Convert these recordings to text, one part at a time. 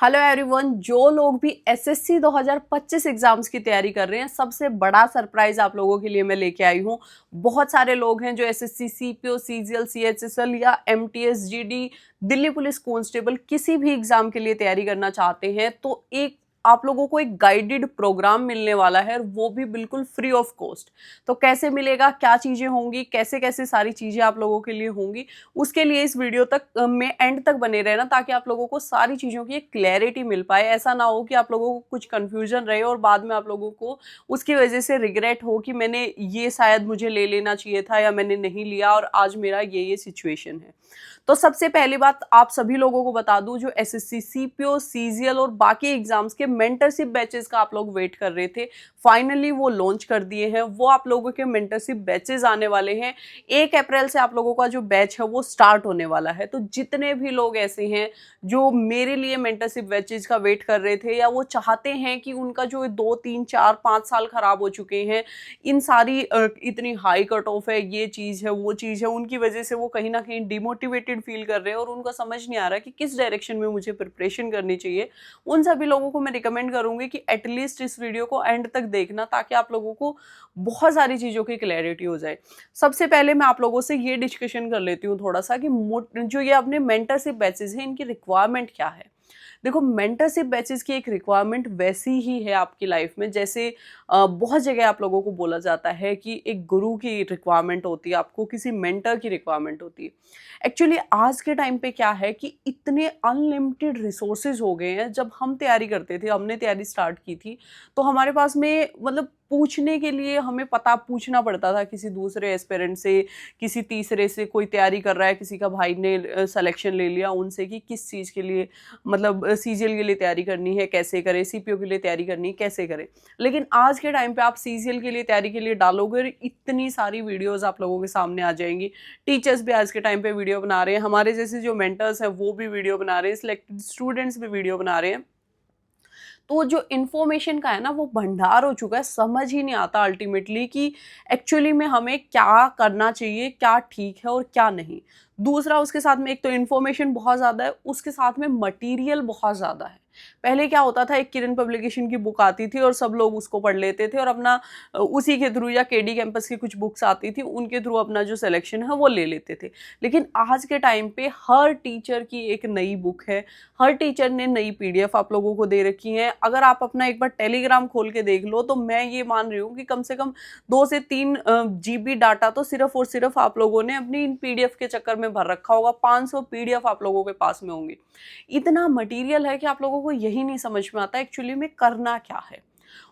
Hello everyone, जो लोग भी एसएससी 2025 एग्जाम्स की तैयारी कर रहे हैं, सबसे बड़ा सरप्राइज आप लोगों के लिए मैं लेके आई हूँ। बहुत सारे लोग हैं जो एसएससी, सीपीओ, सीजीएल, सीएचएसएल या MTS, GD, Delhi police constable किसी भी एग्जाम के लिए तैयारी करना चाहते हैं। तो एक आप लोगों को एक गाइडेड प्रोग्राम मिलने वाला है, और वो भी बिल्कुल फ्री ऑफ कॉस्ट। तो कैसे मिलेगा, क्या चीजें होंगी, कैसे कैसे सारी चीजें आप लोगों के लिए होंगी, उसके लिए इस वीडियो तक में एंड तक बने रहना, ताकि आप लोगों को सारी चीज़ों की एक क्लैरिटी मिल पाए। ऐसा ना हो कि आप लोगों को कुछ कंफ्यूजन रहे और बाद में आप लोगों को उसकी वजह से रिग्रेट हो कि मैंने ये शायद मुझे ले लेना चाहिए था या मैंने नहीं लिया और आज मेरा ये सिचुएशन है। तो सबसे पहली बात आप सभी लोगों को बता दूं, जो एसएससी, सीपीओ, सीजीएल और बाकी एग्जाम्स के मेंटरशिप बैचेस का आप लोग वेट कर रहे थे, फाइनली वो लॉन्च कर दिए हैं। वो आप लोगों के मेंटरशिप बैचेस आने वाले हैं। 1 अप्रैल से आप लोगों का जो बैच है वो स्टार्ट होने वाला है। तो जितने भी लोग ऐसे हैं जो मेरे लिए मेंटरशिप बैचेस का वेट कर रहे थे, या वो चाहते हैं कि उनका जो 2, 3, 4, 5 साल खराब हो चुके हैं, इन सारी इतनी हाई कट ऑफ है, ये चीज़ है, वो चीज़ है, उनकी वजह से वो कहीं ना कहीं डिमोटिवेटेड फील कर रहे हैं और उनको समझ नहीं आ रहा कि किस डायरेक्शन में मुझे प्रिपरेशन करनी चाहिए। उन सभी लोगों को मैं रिकमेंड करूंगी कि एटलीस्ट इस वीडियो को एंड तक देखना, ताकि आप लोगों को बहुत सारी चीज़ों की क्लैरिटी हो जाए। सबसे पहले मैं आप लोगों से ये डिस्कशन कर लेती हूँ थोड़ा सा कि जो ये अपने मेंटरशिप बैचेस हैं, इनकी रिक्वायरमेंट क्या है। देखो, मेंटरशिप बैचेस की एक रिक्वायरमेंट वैसी ही है आपकी लाइफ में, जैसे बहुत जगह आप लोगों को बोला जाता है कि एक गुरु की रिक्वायरमेंट होती है, आपको किसी मेंटर की रिक्वायरमेंट होती है। एक्चुअली आज के टाइम पे क्या है कि इतने अनलिमिटेड रिसोर्सेज हो गए हैं। जब हम तैयारी करते थे, हमने तैयारी स्टार्ट की थी, तो हमारे पास में मतलब पूछने के लिए हमें पूछना पड़ता था किसी दूसरे एस्पिरेंट से, किसी तीसरे से, कोई तैयारी कर रहा है, किसी का भाई ने सिलेक्शन ले लिया उनसे कि किस चीज़ के लिए, मतलब सीजीएल के लिए तैयारी करनी है कैसे करें, सीपीओ के लिए तैयारी करनी है कैसे करें। लेकिन आज के टाइम पे आप सीजीएल के लिए तैयारी के लिए डालोगे, इतनी सारी वीडियोस आप लोगों के सामने आ जाएंगी। टीचर्स भी आज के टाइम पे वीडियो बना रहे हैं, हमारे जैसे जो मेंटर्स हैं वो भी वीडियो बना रहे हैं, सिलेक्टेड स्टूडेंट्स भी वीडियो बना रहे हैं। तो जो इन्फॉर्मेशन का है ना, वो भंडार हो चुका है। समझ ही नहीं आता अल्टीमेटली कि एक्चुअली में हमें क्या करना चाहिए, क्या ठीक है और क्या नहीं। दूसरा, उसके साथ में एक तो इन्फॉर्मेशन बहुत ज़्यादा है, उसके साथ में मटेरियल बहुत ज़्यादा है। पहले क्या होता था, एक किरण पब्लिकेशन की बुक आती थी और सब लोग उसको पढ़ लेते थे और अपना उसी के थ्रू, या केडी कैंपस की कुछ बुक्स आती थी उनके थ्रू अपना जो सिलेक्शन है वो ले लेते थे। लेकिन आज के टाइम पे हर टीचर की एक नई बुक है, हर टीचर ने नई पीडीएफ आप लोगों को दे रखी है। अगर आप अपना एक बार टेलीग्राम खोल के देख लो, तो मैं ये मान रही हूँ कि कम से कम 2 से 3 जीबी डाटा तो सिर्फ और सिर्फ आप लोगों ने अपनी इन पीडीएफ के चक्कर में भर रखा होगा। 500 पीडीएफ आप लोगों के पास में होंगी। इतना मटेरियल है कि आप लोगों को यही नहीं समझ में आता एक्चुअली में करना क्या है।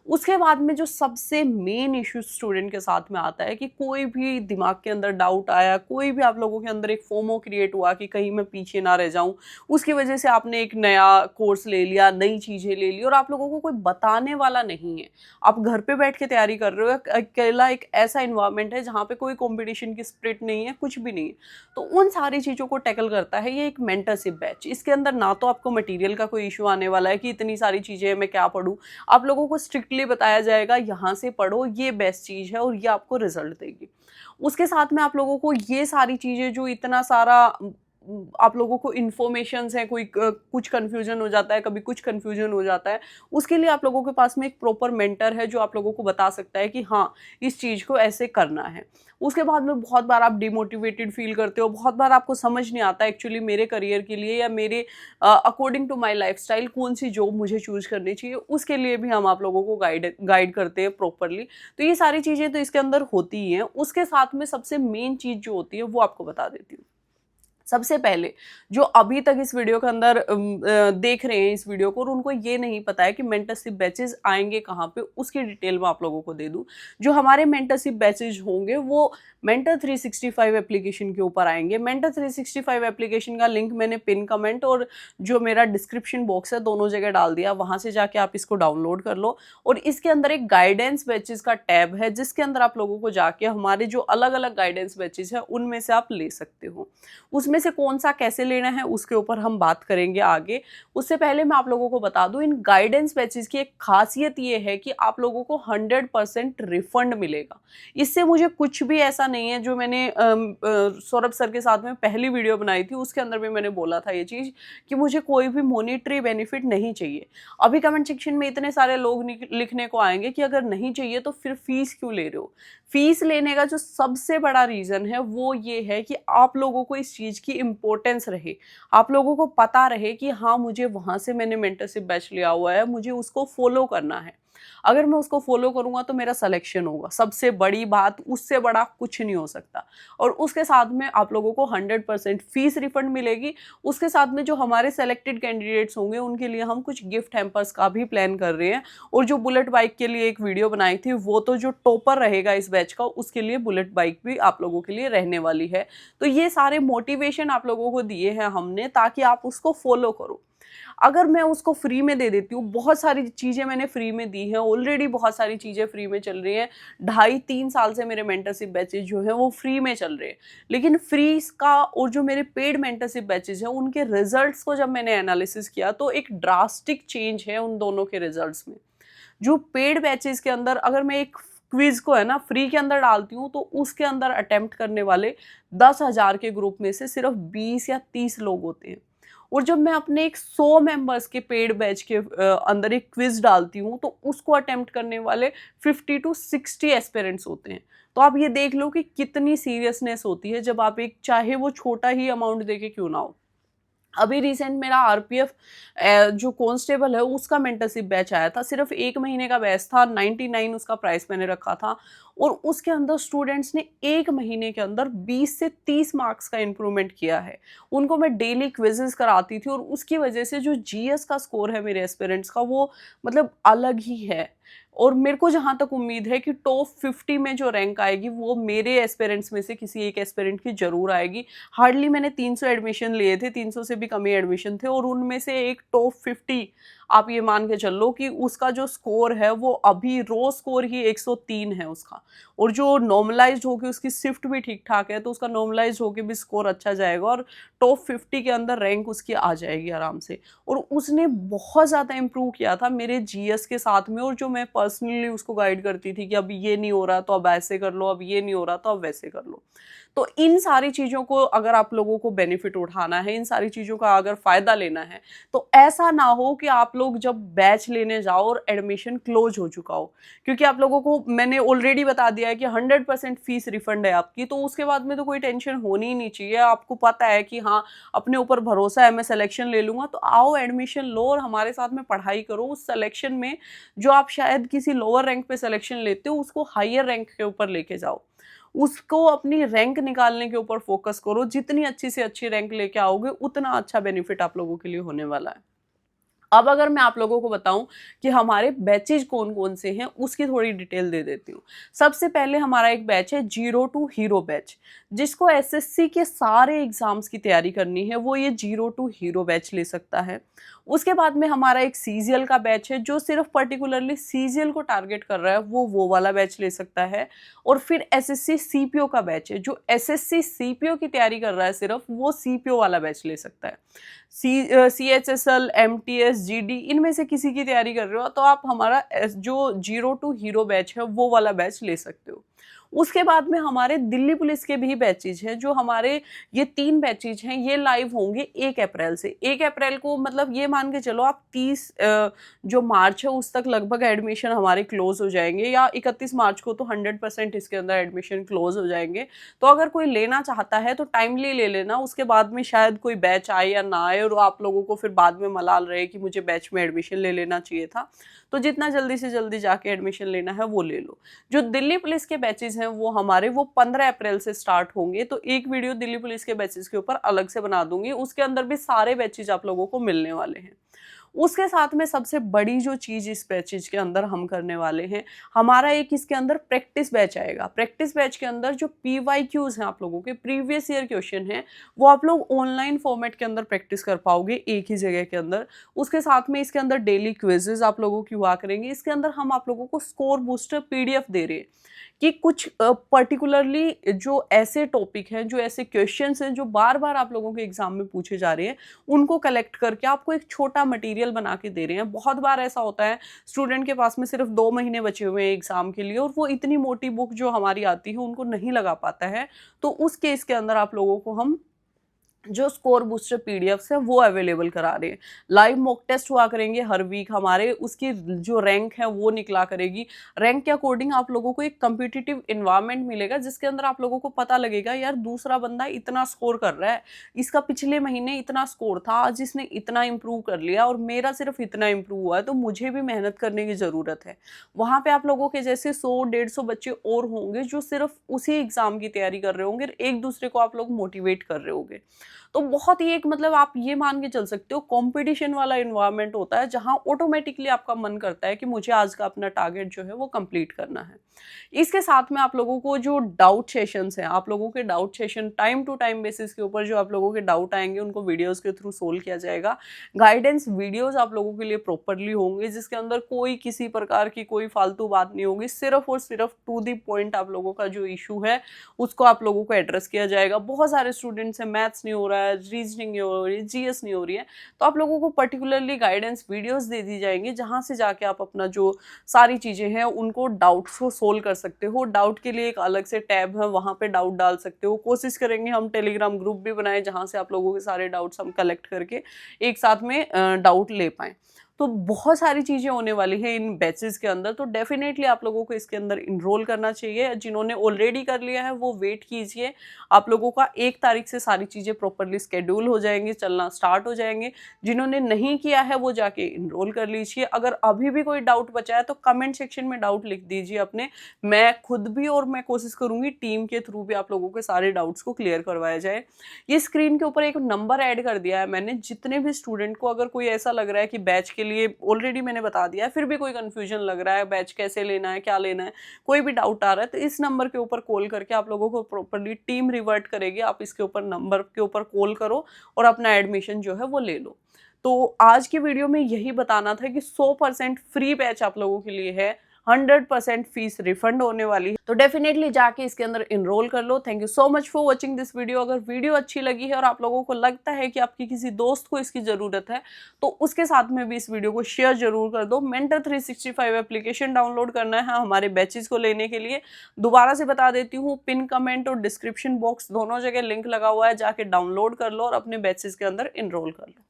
उसके बाद में जो सबसे मेन इश्यू स्टूडेंट के साथ में आता है कि कोई भी दिमाग के अंदर डाउट आया, कोई भी आप लोगों के अंदर एक फोमो क्रिएट हुआ कि कहीं मैं पीछे ना रह जाऊं, उसकी वजह से आपने एक नया कोर्स ले लिया, नई चीजें ले ली और आप लोगों को कोई बताने वाला नहीं है। आप घर पे बैठ के तैयारी कर रहे हो, अकेला एक ऐसा इन्वायरमेंट है जहाँ पे कोई कॉम्पिटिशन की स्पिरिट नहीं है, कुछ भी नहीं है। तो उन सारी चीज़ों को टैकल करता है ये एक मेंटरशिप बैच। इसके अंदर ना तो आपको मटेरियल का कोई इशू आने वाला है कि इतनी सारी चीज़ें मैं क्या पढूं। आप लोगों को स्ट्रिक्टली बताया जाएगा, यहाँ से पढ़ो, ये बेस्ट चीज़ है और ये आपको रिजल्ट देगी। उसके साथ में आप लोगों को ये सारी चीज़ें, जो इतना सारा आप लोगों को इन्फॉर्मेशंस है, कोई कुछ कंफ्यूजन हो जाता है, कभी कुछ कंफ्यूजन हो जाता है, उसके लिए आप लोगों के पास में एक प्रॉपर मेंटर है जो आप लोगों को बता सकता है कि हाँ, इस चीज़ को ऐसे करना है। उसके बाद में बहुत बार आप डिमोटिवेटेड फील करते हो, बहुत बार आपको समझ नहीं आता एक्चुअली मेरे करियर के लिए या मेरे अकॉर्डिंग टू माई लाइफस्टाइल कौन सी जॉब मुझे चूज करनी चाहिए। उसके लिए भी हम आप लोगों को गाइड करते हैं प्रॉपरली। तो ये सारी चीज़ें तो इसके अंदर होती ही हैं। उसके साथ में सबसे मेन चीज़ जो होती है वो आपको बता देती हूँ। सबसे पहले, जो अभी तक इस वीडियो के अंदर देख रहे हैं इस वीडियो को और उनको ये नहीं पता है कि मेंटरशिप बैचेस आएंगे कहाँ पे, उसकी डिटेल में आप लोगों को दे दूं। जो हमारे मेंटरशिप बैचेस होंगे वो मेंटर 365 एप्लीकेशन के ऊपर आएंगे। मेंटर 365 एप्लीकेशन का लिंक मैंने पिन कमेंट और जो मेरा डिस्क्रिप्शन बॉक्स है दोनों जगह डाल दिया, वहां से जाके आप इसको डाउनलोड कर लो। और इसके अंदर एक गाइडेंस बैचेस का टैब है, जिसके अंदर आप लोगों को जाके हमारे जो अलग अलग गाइडेंस बैचेस है उनमें से आप ले सकते हो। उसमें उनमें से कौन सा कैसे लेना है उसके ऊपर हम बात करेंगे आगे। उससे पहले मैं आप लोगों को बता दूं, इन गाइडेंस बैचेस की एक खासियत ये है कि आप लोगों को 100% रिफंड मिलेगा। इससे मुझे कुछ भी ऐसा नहीं है, जो मैंने सौरभ सर के साथ में पहली वीडियो बनाई थी उसके अंदर भी मैंने बोला था ये चीज़ कि मुझे कोई भी मॉनेटरी बेनिफिट नहीं चाहिए। अभी कमेंट सेक्शन में इतने सारे लोग लिखने को आएंगे कि अगर नहीं चाहिए तो फिर फीस क्यों ले रहे हो। फीस लेने का जो सबसे बड़ा रीज़न है वो ये है कि आप लोगों को इस चीज़ की इम्पोर्टेंस रहे, आप लोगों को पता रहे कि हाँ मुझे वहाँ से मैंने मेंटरशिप बैच लिया हुआ है, मुझे उसको फॉलो करना है। अगर मैं उसको फॉलो करूंगा तो मेरा सिलेक्शन होगा, सबसे बड़ी बात, उससे बड़ा कुछ नहीं हो सकता। और उसके साथ में आप लोगों को 100% फीस रिफंड मिलेगी। उसके साथ में जो हमारे सेलेक्टेड कैंडिडेट्स होंगे उनके लिए हम कुछ गिफ्ट हैम्पर्स का भी प्लान कर रहे हैं। और जो बुलेट बाइक के लिए एक वीडियो बनाई थी, वो तो जो टॉपर रहेगा इस बैच का उसके लिए बुलेट बाइक भी आप लोगों के लिए रहने वाली है। तो ये सारे मोटिवेशन आप लोगों को दिए हैं हमने ताकि आप उसको फॉलो करो। अगर मैं उसको फ्री में दे देती हूँ, बहुत सारी चीज़ें मैंने फ्री में दी हैं, ऑलरेडी बहुत सारी चीज़ें फ्री में चल रही हैं। 2.5-3 साल से मेरे मेंटरशिप बैचेज जो हैं वो फ्री में चल रहे हैं। लेकिन फ्री का और जो मेरे पेड मेंटरशिप बैचेज हैं उनके रिजल्ट्स को जब मैंने एनालिसिस किया तो एक ड्रास्टिक चेंज है उन दोनों के रिजल्ट्स में। जो पेड बैचेज के अंदर अगर मैं एक क्विज को है ना फ्री के अंदर डालती हूँ तो उसके अंदर अटेम्प्ट करने वाले 10,000 के ग्रुप में से सिर्फ 20 या 30 लोग होते हैं। और जब मैं अपने एक 100 मेंबर्स के पेड बैच के अंदर एक क्विज डालती हूँ तो उसको अटेम्प्ट करने वाले 50 to 60 एस्पिरेंट्स होते हैं। तो आप ये देख लो कि कितनी सीरियसनेस होती है जब आप एक, चाहे वो छोटा ही अमाउंट देके क्यों ना हो। अभी रिसेंट मेरा आरपीएफ जो कांस्टेबल है उसका मेंटरशिप बैच आया था, सिर्फ 1 महीने का बैच था, 99 उसका प्राइस मैंने रखा था। और उसके अंदर स्टूडेंट्स ने 1 महीने के अंदर 20 से 30 मार्क्स का इंप्रूवमेंट किया है। उनको मैं डेली क्विजेस कराती थी और उसकी वजह से जो जीएस का स्कोर है मेरे एस्पिरेंट्स का वो मतलब अलग ही है। और मेरे को जहाँ तक उम्मीद है कि टॉप 50 में जो रैंक आएगी वो मेरे एस्पिरेंट्स में से किसी एक एस्पिरेंट की जरूर आएगी। हार्डली मैंने 300 एडमिशन लिए थे, 300 से भी कम ही एडमिशन थे और उनमें से एक टॉप 50 आप ये मान के चल लो कि उसका जो स्कोर है वो अभी रो स्कोर ही 103 है उसका। और जो नॉर्मलाइज्ड होके उसकी शिफ्ट भी ठीक ठाक है तो उसका नॉर्मलाइज्ड होके भी स्कोर अच्छा जाएगा और टॉप 50 के अंदर रैंक उसकी आ जाएगी आराम से। और उसने बहुत ज़्यादा इम्प्रूव किया था मेरे जीएस के साथ में। और जो मैं पर्सनली उसको गाइड करती थी कि अब ये नहीं हो रहा तो अब ऐसे कर लो, अब ये नहीं हो रहा तो अब वैसे कर लो। तो इन सारी चीज़ों को अगर आप लोगों को बेनिफिट उठाना है, इन सारी चीज़ों का अगर फ़ायदा लेना है तो ऐसा ना हो कि आप लोग जब बैच लेने जाओ और एडमिशन क्लोज हो चुका हो। क्योंकि आप लोगों को मैंने ऑलरेडी बता दिया है कि 100% फीस रिफंड है आपकी, तो उसके बाद में तो कोई टेंशन होनी ही नहीं चाहिए। आपको पता है कि हाँ अपने ऊपर भरोसा है, मैं सिलेक्शन ले लूँगा, तो आओ एडमिशन लो और हमारे साथ में पढ़ाई करो। उस सिलेक्शन में जो आप शायद किसी लोअर रैंक पे सिलेक्शन लेते हो उसको हायर रैंक के ऊपर लेके जाओ, उसको अपनी रैंक निकालने के ऊपर फोकस करो। जितनी अच्छी से अच्छी रैंक लेके आओगे उतना अच्छा बेनिफिट आप लोगों के लिए होने वाला है। अब अगर मैं आप लोगों को बताऊं कि हमारे बैचेज कौन कौन से हैं उसकी थोड़ी डिटेल दे देती हूँ। सबसे पहले हमारा एक बैच है 0 to हीरो बैच। जिसको एसएससी के सारे एग्जाम्स की तैयारी करनी है वो ये 0 to हीरो बैच ले सकता है। उसके बाद में हमारा एक सीजीएल का बैच है, जो सिर्फ पर्टिकुलरली सीजीएल को टारगेट कर रहा है, वो वाला बैच ले सकता है। और फिर एसएससी सीपीओ का बैच है, जो एसएससी सीपीओ की तैयारी कर रहा है सिर्फ, वो सीपीओ वाला बैच ले सकता है। CHSL, MTS, GD इनमें से किसी की तैयारी कर रहे हो तो आप हमारा जो 0 to हीरो बैच है वो वाला बैच ले सकते हो। उसके बाद में हमारे दिल्ली पुलिस के भी बैचेज हैं, जो हमारे ये 3 बैचेज हैं, ये लाइव होंगे 1 अप्रैल से। 1 अप्रैल को मतलब ये मान के चलो आप 30 जो मार्च है उस तक लगभग एडमिशन हमारे क्लोज हो जाएंगे, या 31 मार्च को तो 100% इसके अंदर एडमिशन क्लोज हो जाएंगे। तो अगर कोई लेना चाहता है तो टाइमली ले लेना, उसके बाद में शायद कोई बैच आए या ना आए और आप लोगों को फिर बाद में मलाल रहे कि मुझे बैच में एडमिशन ले लेना चाहिए था। तो जितना जल्दी से जल्दी जाके एडमिशन लेना है वो ले लो। जो दिल्ली पुलिस के बैचेज हैं वो हमारे 15 अप्रैल से स्टार्ट होंगे। तो एक वीडियो दिल्ली पुलिस के बैचेज के ऊपर अलग से बना दूंगी, उसके अंदर भी सारे बैचेज आप लोगों को मिलने वाले हैं। उसके साथ में सबसे बड़ी जो चीज इस बैचेज के अंदर हम करने वाले हैं, हमारा एक इसके अंदर प्रैक्टिस बैच आएगा। प्रैक्टिस बैच के अंदर जो PYQs हैं आप लोगों के प्रीवियस ईयर क्वेश्चन हैं वो आप लोग ऑनलाइन फॉर्मेट के अंदर प्रैक्टिस कर पाओगे एक ही जगह के अंदर। उसके साथ में इसके अंदर डेली क्विजेज आप लोगों की हुआ करेंगे। इसके अंदर हम आप लोगों को स्कोर बूस्टर PDF दे रहे हैं कि कुछ पर्टिकुलरली जो ऐसे टॉपिक हैं, जो ऐसे क्वेश्चंस हैं जो बार बार आप लोगों के एग्जाम में पूछे जा रहे हैं, उनको कलेक्ट करके आपको एक छोटा मटेरियल बना के दे रहे हैं। बहुत बार ऐसा होता है स्टूडेंट के पास में सिर्फ 2 महीने बचे हुए हैं एग्जाम के लिए और वो इतनी मोटी बुक जो हमारी आती है उनको नहीं लगा पाता है। तो उस केस के अंदर आप लोगों को हम जो स्कोर बूस्टर पीडीएफ्स है वो अवेलेबल करा रहे हैं। लाइव मॉक टेस्ट हुआ करेंगे हर वीक हमारे, उसकी जो रैंक है वो निकला करेगी। रैंक के अकॉर्डिंग आप लोगों को एक कम्पिटिटिव इन्वायरमेंट मिलेगा जिसके अंदर आप लोगों को पता लगेगा यार दूसरा बंदा इतना स्कोर कर रहा है, इसका पिछले महीने इतना स्कोर था, आज इसने इतना इम्प्रूव कर लिया और मेरा सिर्फ इतना इम्प्रूव हुआ है, तो मुझे भी मेहनत करने की ज़रूरत है। वहाँ पे आप लोगों के जैसे 100-150 बच्चे और होंगे जो सिर्फ उसी एग्जाम की तैयारी कर रहे होंगे, एक दूसरे को आप लोग मोटिवेट कर रहे होंगे। तो बहुत ही एक मतलब आप ये मान के चल सकते हो कंपटीशन वाला इन्वायरमेंट होता है जहां ऑटोमेटिकली आपका मन करता है कि मुझे आज का अपना टारगेट जो है वो कंप्लीट करना है। इसके साथ में आप लोगों को जो डाउट सेशंस हैं, आप लोगों के doubt session time to time basis के ऊपर जो आप लोगों के डाउट आएंगे उनको वीडियोस के थ्रू सोल्व किया जाएगा। गाइडेंस वीडियोस आप लोगों के लिए प्रॉपरली होंगे जिसके अंदर कोई किसी प्रकार की कोई फालतू बात नहीं होगी, सिर्फ और सिर्फ टू दी पॉइंट आप लोगों का जो इशू है उसको आप लोगों को एड्रेस किया जाएगा। बहुत सारे स्टूडेंट्स हैं मैथ्स नहीं हो रहा है, रीजनिंग नहीं हो रही है, जीएस नहीं हो रही है, तो आप लोगों को पर्टिकुलरली गाइडेंस वीडियोस दे दी जाएंगी जहां से जाके आप अपना जो सारी चीजें हैं उनको डाउट्स को सोल्व कर सकते हो। डाउट के लिए एक अलग से टैब है, वहां पे डाउट डाल सकते हो। कोशिश करेंगे हम टेलीग्राम ग्रुप भी बनाए जहां से आप लोगों के सारे डाउट्स हम कलेक्ट करके एक साथ में डाउट ले पाएं। तो बहुत सारी चीज़ें होने वाली है इन बैचेस के अंदर, तो डेफिनेटली आप लोगों को इसके अंदर इनरोल करना चाहिए। जिन्होंने ऑलरेडी कर लिया है वो वेट कीजिए, आप लोगों का 1 तारीख से सारी चीज़ें प्रॉपरली स्केड्यूल हो जाएंगी, चलना स्टार्ट हो जाएंगे। जिन्होंने नहीं किया है वो जाके इनरोल कर लीजिए। अगर अभी भी कोई डाउट बचा है तो कमेंट सेक्शन में डाउट लिख दीजिए अपने, मैं खुद भी और मैं कोशिश करूंगी टीम के थ्रू भी आप लोगों के सारे डाउट्स को क्लियर करवाया जाए। ये स्क्रीन के ऊपर एक नंबर ऐड कर दिया है मैंने, जितने भी स्टूडेंट को अगर कोई ऐसा लग रहा है कि बैच के लिए ऑलरेडी मैंने बता दिया है फिर भी कोई कंफ्यूजन लग रहा है, बैच कैसे लेना है, क्या लेना है, कोई भी डाउट आ रहा है, तो इस नंबर के ऊपर कॉल करके आप लोगों को प्रॉपरली टीम रिवर्ट करेगी। आप इसके ऊपर नंबर के ऊपर कॉल करो और अपना एडमिशन जो है वो ले लो। तो आज की वीडियो में यही बताना था कि 100% फ्री बैच आप लोगों के लिए है, 100% फीस रिफंड होने वाली है, तो डेफिनेटली जाके इसके अंदर इनरोल कर लो। Thank you so much for watching this video. अगर वीडियो अच्छी लगी है और आप लोगों को लगता है कि आपकी किसी दोस्त को इसकी जरूरत है तो उसके साथ में भी इस वीडियो को शेयर जरूर कर दो। मेंटर 365 एप्लीकेशन डाउनलोड करना है हमारे बैचेस को लेने के लिए, दोबारा से बता देती हूँ, पिन कमेंट और डिस्क्रिप्शन बॉक्स दोनों जगह लिंक लगा हुआ है, जाके डाउनलोड कर लो और अपने बैचेस के अंदर इनरोल कर लो।